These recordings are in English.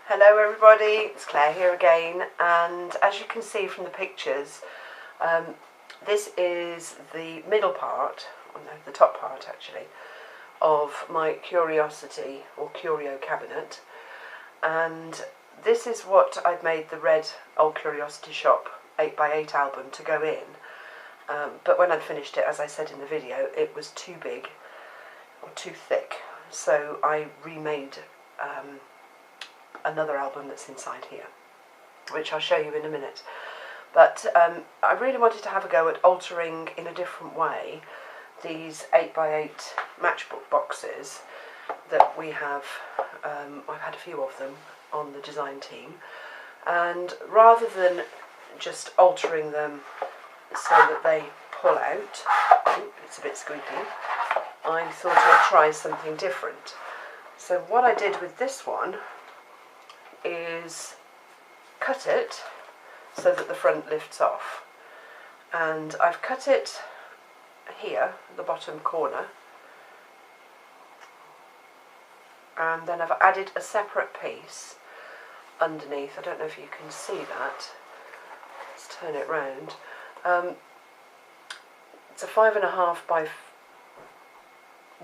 Hello everybody, it's Claire here again, and as you can see from the pictures, this is the middle part, or no, the top part actually, of my Curiosity or Curio cabinet, and this is what I've made the red Olde Curiosity Shoppe 8x8 album to go in, but when I'd finished it, as I said in the video, it was too big or too thick, so I remade another album that's inside here, which I'll show you in a minute. But I really wanted to have a go at altering in a different way these 8x8 matchbook boxes that we have. I've had a few of them on the design team, and rather than just altering them so that they pull out, it's a bit squeaky, I thought I'd try something different. So what I did with this one is cut it so that the front lifts off, and I've cut it here, the bottom corner, and then I've added a separate piece underneath. I don't know if you can see that. Let's turn it round. It's a 5.5 by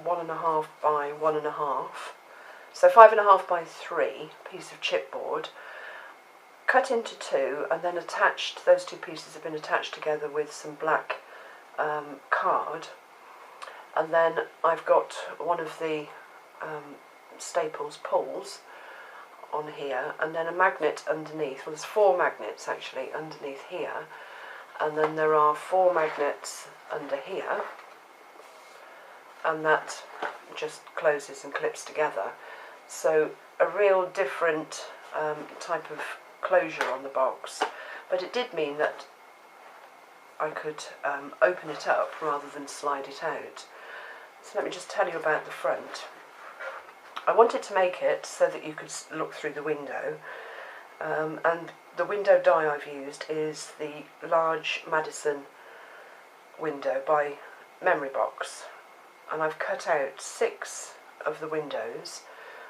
1.5 by 1.5. So 5.5 by 3 piece of chipboard, cut into two, and then attached. Those two pieces have been attached together with some black card, and then I've got one of the Staples pulls on here, and then a magnet underneath. Well, there's 4 magnets actually underneath here, and then there are 4 magnets under here, and that just closes and clips together. So a real different type of closure on the box, but it did mean that I could open it up rather than slide it out. So let me just tell you about the front. I wanted to make it so that you could look through the window, and the window die I've used is the large Madison window by Memory Box, and I've cut out 6 of the windows,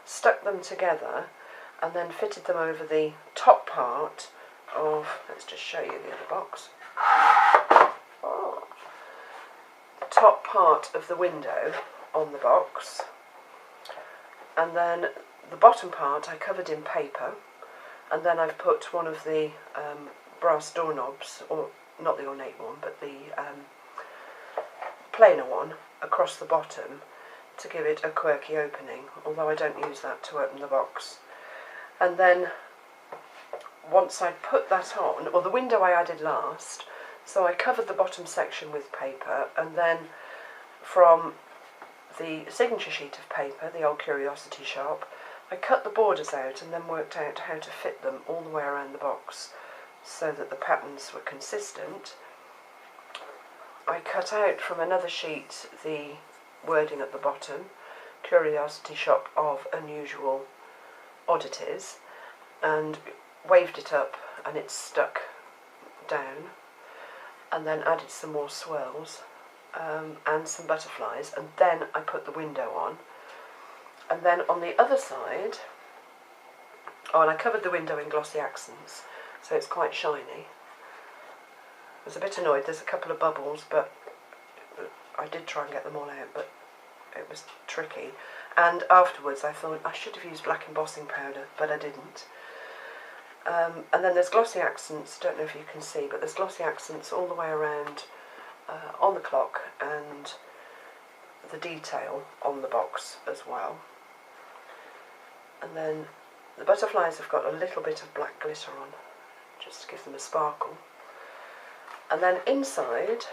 stuck them together, and then fitted them over the top part of, let's just show you the other box, top part of the window on the box, and then the bottom part I covered in paper, and then I've put one of the brass doorknobs, or not the ornate one, but the plainer one, across the bottom to give it a quirky opening, although I don't use that to open the box. And then once I'd put that on, or the window I added last, so I covered the bottom section with paper, and then from the signature sheet of paper, the Olde Curiosity Shoppe, I cut the borders out and then worked out how to fit them all the way around the box so that the patterns were consistent. I cut out from another sheet the wording at the bottom, Curiosity Shoppe of Unusual Oddities, and waved it up and it stuck down, and then added some more swirls and some butterflies, and then I put the window on. And then on the other side, oh, and I covered the window in glossy accents so it's quite shiny. I was a bit annoyed, there's a couple of bubbles, but I did try and get them all out, but it was tricky. And afterwards I thought I should have used black embossing powder, but I didn't. And then there's glossy accents, don't know if you can see, but there's glossy accents all the way around on the clock, and the detail on the box as well. And then the butterflies have got a little bit of black glitter on, just to give them a sparkle. And then inside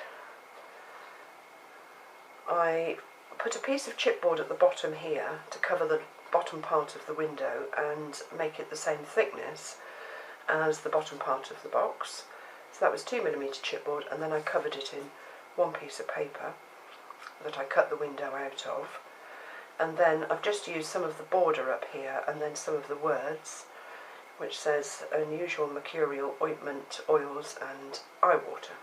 I put a piece of chipboard at the bottom here to cover the bottom part of the window and make it the same thickness as the bottom part of the box. So that was 2mm chipboard, and then I covered it in one piece of paper that I cut the window out of. And then I've just used some of the border up here and then some of the words, which says Unusual Mercurial Ointment, Oils and Eye Water.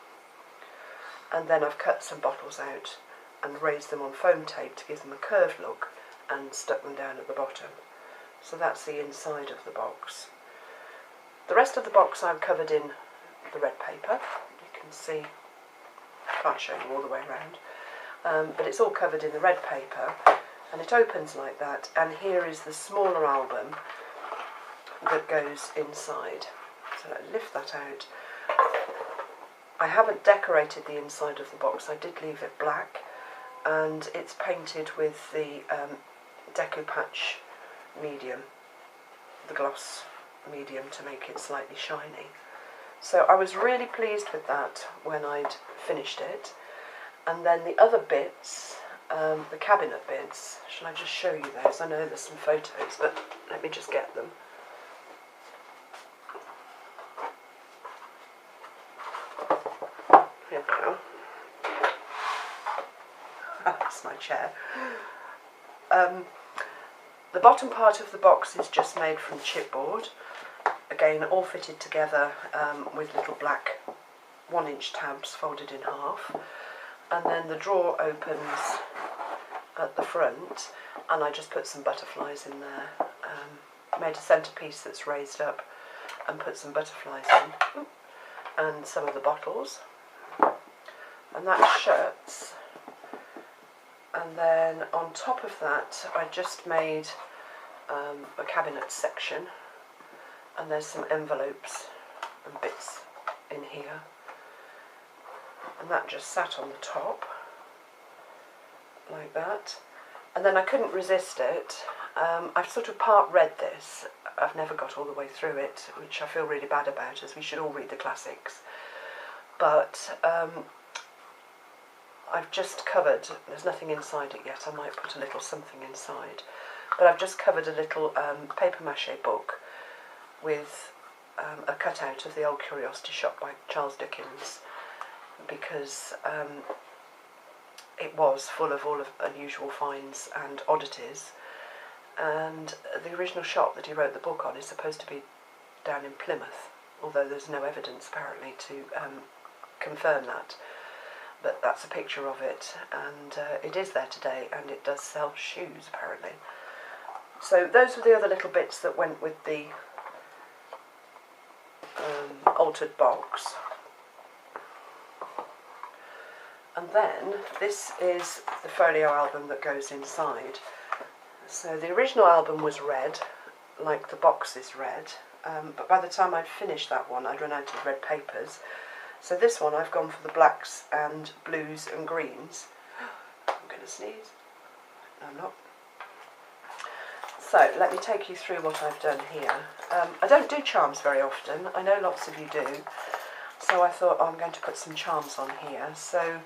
And then I've cut some bottles out and raised them on foam tape to give them a curved look and stuck them down at the bottom. So that's the inside of the box. The rest of the box I've covered in the red paper. You can see, I can't show you all the way around, but it's all covered in the red paper, and it opens like that, and here is the smaller album that goes inside. So I lift that out. I haven't decorated the inside of the box, I did leave it black, and it's painted with the decoupage medium, the gloss medium, to make it slightly shiny. So I was really pleased with that when I'd finished it. And then the other bits, the cabinet bits, shall I just show you those? I know there's some photos, but let me just get them. Here we go. That's my chair. The bottom part of the box is just made from chipboard. Again, all fitted together with little black 1-inch tabs folded in half. And then the drawer opens at the front, and I just put some butterflies in there. Made a centrepiece that's raised up and put some butterflies in, and some of the bottles. And that shuts. And then on top of that, I just made a cabinet section, and there's some envelopes and bits in here, and that just sat on the top like that. And then I couldn't resist it. I've sort of part read this. I've never got all the way through it, which I feel really bad about, as we should all read the classics. But I've just covered, there's nothing inside it yet, I might put a little something inside, but I've just covered a little paper mache book with a cutout of the Olde Curiosity Shoppe by Charles Dickens, because it was full of all of unusual finds and oddities, and the original shop that he wrote the book on is supposed to be down in Plymouth, although there's no evidence apparently to confirm that. But that's a picture of it, and it is there today, and it does sell shoes apparently. So those were the other little bits that went with the altered box. And then this is the folio album that goes inside. So the original album was red, like the box is red, but by the time I'd finished that one I'd run out of red papers. So this one I've gone for the blacks and blues and greens. I'm going to sneeze. No, I'm not. So let me take you through what I've done here. I don't do charms very often. I know lots of you do. So I thought, oh, I'm going to put some charms on here. So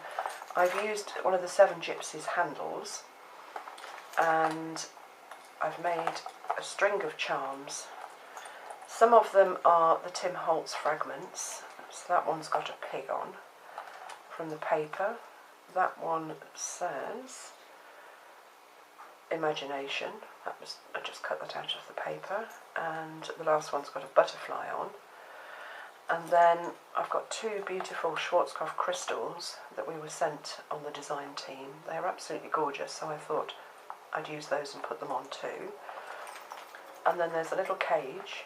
I've used one of the Seven Gypsies handles, and I've made a string of charms. Some of them are the Tim Holtz fragments. So that one's got a pig on from the paper. That one says imagination. I just cut that out of the paper. And the last one's got a butterfly on. And then I've got two beautiful Schwarzkopf crystals that we were sent on the design team. They're absolutely gorgeous, so I thought I'd use those and put them on too. And then there's a little cage,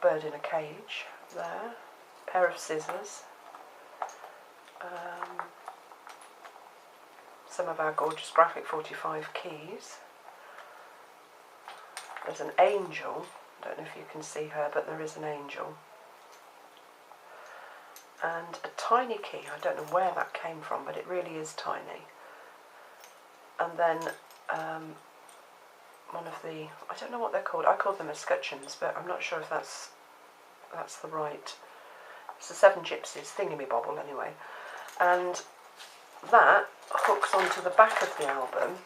bird in a cage there, pair of scissors, some of our gorgeous graphic 45 keys. There's an angel, I don't know if you can see her, but there is an angel. And a tiny key, I don't know where that came from, but it really is tiny. And then one of the, I don't know what they're called, I call them escutcheons, but I'm not sure if that's the right, it's the Seven Gypsies thingamybobble anyway. And that hooks onto the back of the album.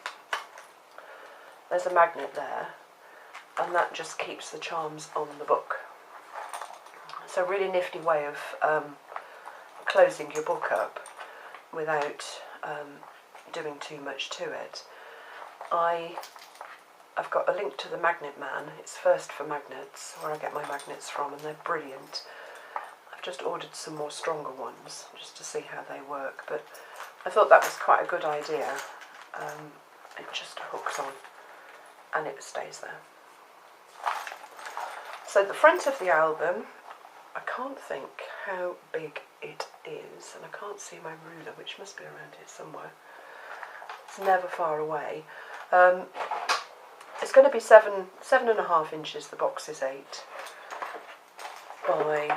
There's a magnet there, and that just keeps the charms on the book. So a really nifty way of closing your book up without doing too much to it. I've got a link to the Magnet Man. It's First for Magnets, where I get my magnets from, and they're brilliant. I've just ordered some more stronger ones just to see how they work, but I thought that was quite a good idea. It just hooks on and it stays there. So the front of the album, I can't think how big it is, and I can't see my ruler, which must be around here somewhere. It's never far away. It's going to be 7.5 inches. The box is 8 by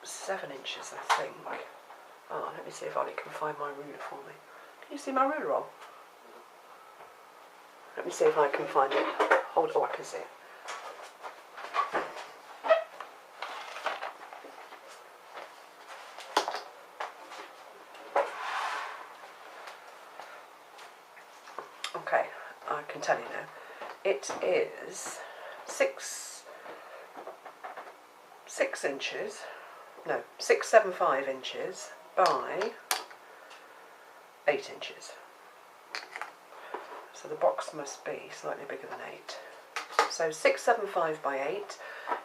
7 inches, I think. Oh, let me see if Ollie can find my ruler for me. Can you see my ruler, Rob? Let me see if I can find it. Hold, oh, I can see it. Okay, I can tell you now. It is 6 inches, no, 675 inches by 8 inches. So the box must be slightly bigger than 8. So 675 by 8,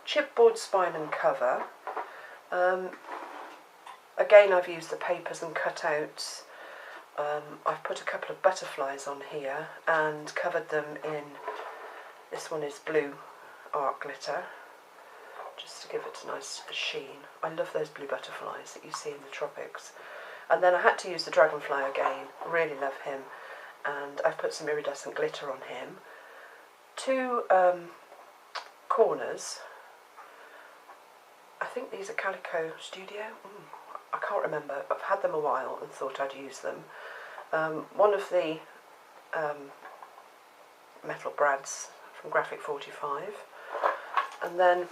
chipboard spine and cover. Again, I've used the papers and cutouts. I've put a couple of butterflies on here and covered them in, this one is blue art glitter, just to give it a nice sheen. I love those blue butterflies that you see in the tropics. And then I had to use the dragonfly again, really love him, and I've put some iridescent glitter on him. 2 corners, I think these are Calico Studio, I can't remember, I've had them a while and thought I'd use them. One of the metal brads from Graphic 45, and then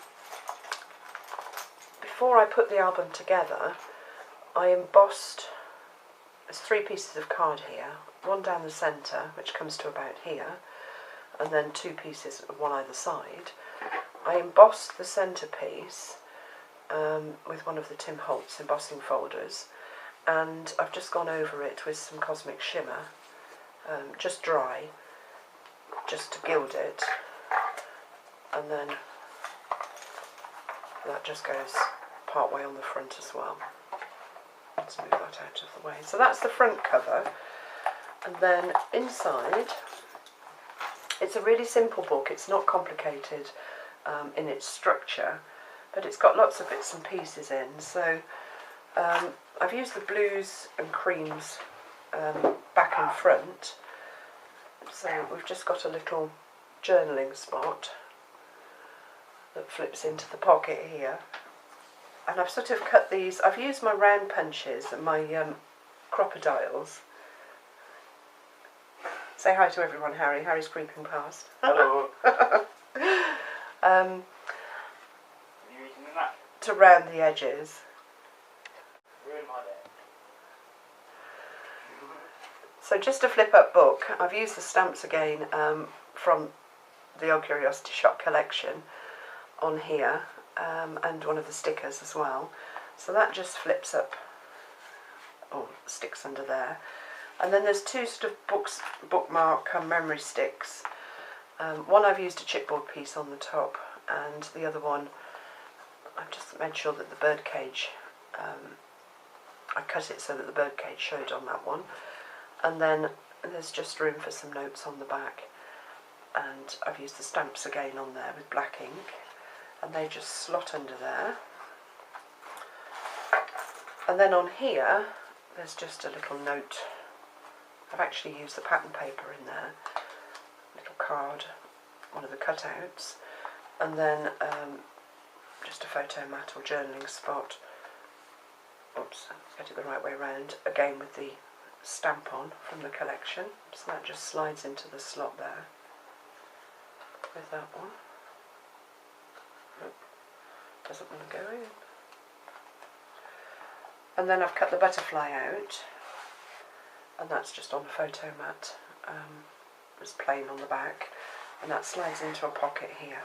before I put the album together I embossed, there's 3 pieces of card here, one down the centre which comes to about here, and then 2 pieces of one either side. I embossed the centre piece with one of the Tim Holtz embossing folders, and I've just gone over it with some Cosmic Shimmer, just dry, just to gild it, and then that just goes part way on the front as well. Let's move that out of the way. So that's the front cover, and then inside, it's a really simple book, it's not complicated in its structure, but it's got lots of bits and pieces in. So I've used the blues and creams back and front, so we've just got a little journaling spot that flips into the pocket here, and I've sort of cut these, I've used my round punches and my crocodiles. Say hi to everyone, Harry. Harry's creeping past. Hello. To round the edges. Ruin my day. So just a flip up book. I've used the stamps again from the Olde Curiosity Shoppe collection on here, and one of the stickers as well. So that just flips up, or sticks under there. And then there's 2 sort of bookmark memory sticks. One I've used a chipboard piece on the top, and the other one I've just made sure that the birdcage, I cut it so that the birdcage showed on that one. And then there's just room for some notes on the back, and I've used the stamps again on there with black ink, and they just slot under there. And then on here there's just a little note. I've actually used the pattern paper in there, little card, one of the cutouts, and then just a photo mat or journaling spot. Oops, get it the right way around, again with the stamp on from the collection, so that just slides into the slot there with that one. Nope, doesn't want to go in. And then I've cut the butterfly out, and that's just on a photo mat, it's plain on the back, and that slides into a pocket here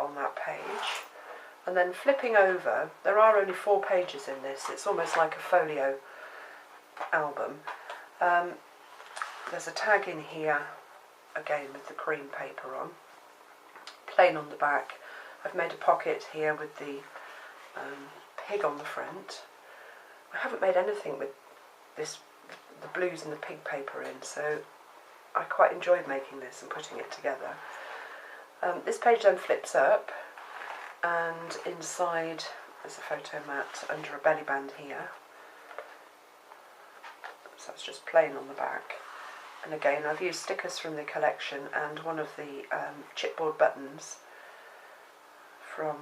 on that page. And then flipping over, there are only 4 pages in this, it's almost like a folio album. There's a tag in here, again with the cream paper on, plain on the back. I've made a pocket here with the pig on the front. I haven't made anything with this the blues and the pink paper in, so I quite enjoyed making this and putting it together. This page then flips up, and inside there's a photo mat under a belly band here, so it's just plain on the back. And again, I've used stickers from the collection and one of the chipboard buttons from,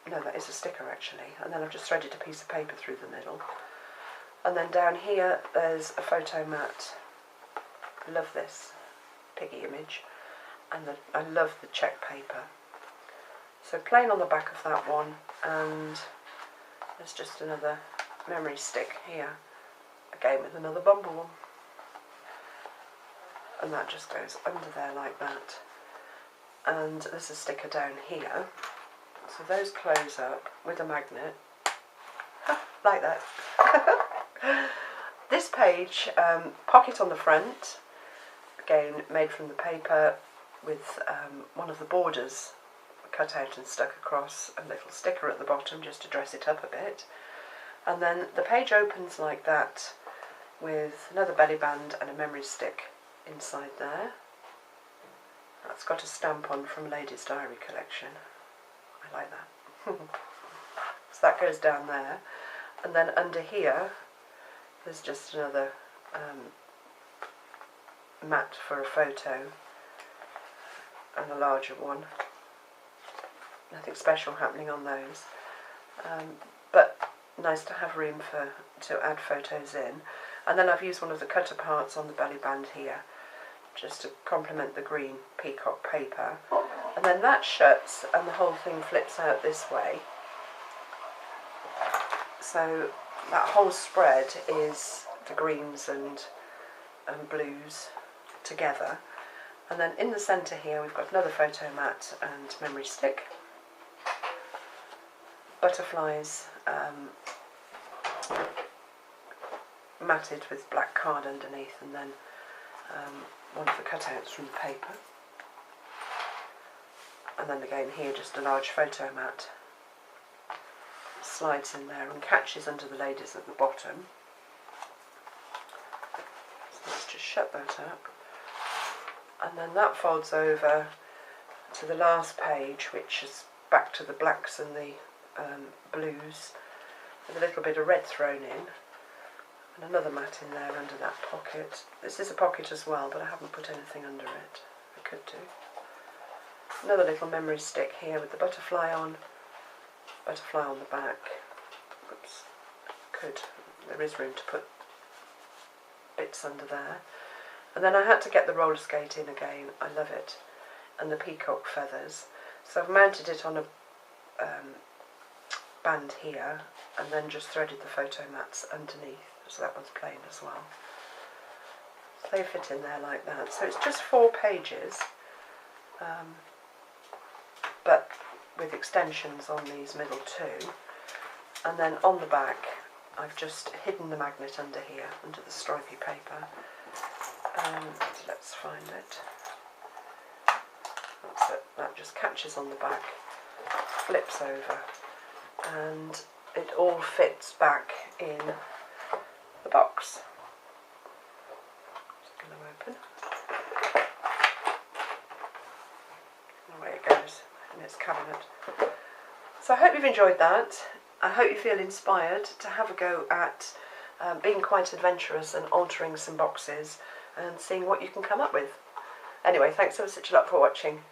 no, that is a sticker actually, and then I've just threaded a piece of paper through the middle. And then down here there's a photo mat. I love this piggy image, and I love the check paper. So plain on the back of that one, and there's just another memory stick here, again with another bumble one. And that just goes under there like that. And there's a sticker down here. So those close up with a magnet, like that. This page, pocket on the front, again made from the paper with one of the borders cut out and stuck across, a little sticker at the bottom just to dress it up a bit. And then the page opens like that with another belly band and a memory stick inside there. That's got a stamp on from Ladies' Diary collection. I like that. So that goes down there, and then under here there's just another mat for a photo, and a larger one. Nothing special happening on those, but nice to have room to add photos in. And then I've used one of the cutter parts on the belly band here, just to complement the green peacock paper. And then that shuts and the whole thing flips out this way. So that whole spread is the greens and blues together. And then in the centre here we've got another photo mat and memory stick. Butterflies matted with black card underneath, and then one of the cutouts from the paper. And then again here just a large photo mat. Slides in there and catches under the ladies at the bottom. So let's just shut that up. And then that folds over to the last page, which is back to the blacks and the blues, with a little bit of red thrown in. And another mat in there under that pocket. This is a pocket as well, but I haven't put anything under it. I could do. Another little memory stick here with the butterfly on the back. Oops, there is room to put bits under there. And then I had to get the roller skate in again, I love it, and the peacock feathers. So I've mounted it on a band here, and then just threaded the photo mats underneath, so that one's plain as well. So they fit in there like that. So it's just 4 pages, but with extensions on these middle 2. And then on the back I've just hidden the magnet under here, under the stripy paper. Let's find it. That's it. That just catches on the back, flips over, and it all fits back in the box. Just going to open. Away it goes in its cabinet. So I hope you've enjoyed that. I hope you feel inspired to have a go at being quite adventurous and altering some boxes and seeing what you can come up with. Anyway, thanks so much a lot for watching.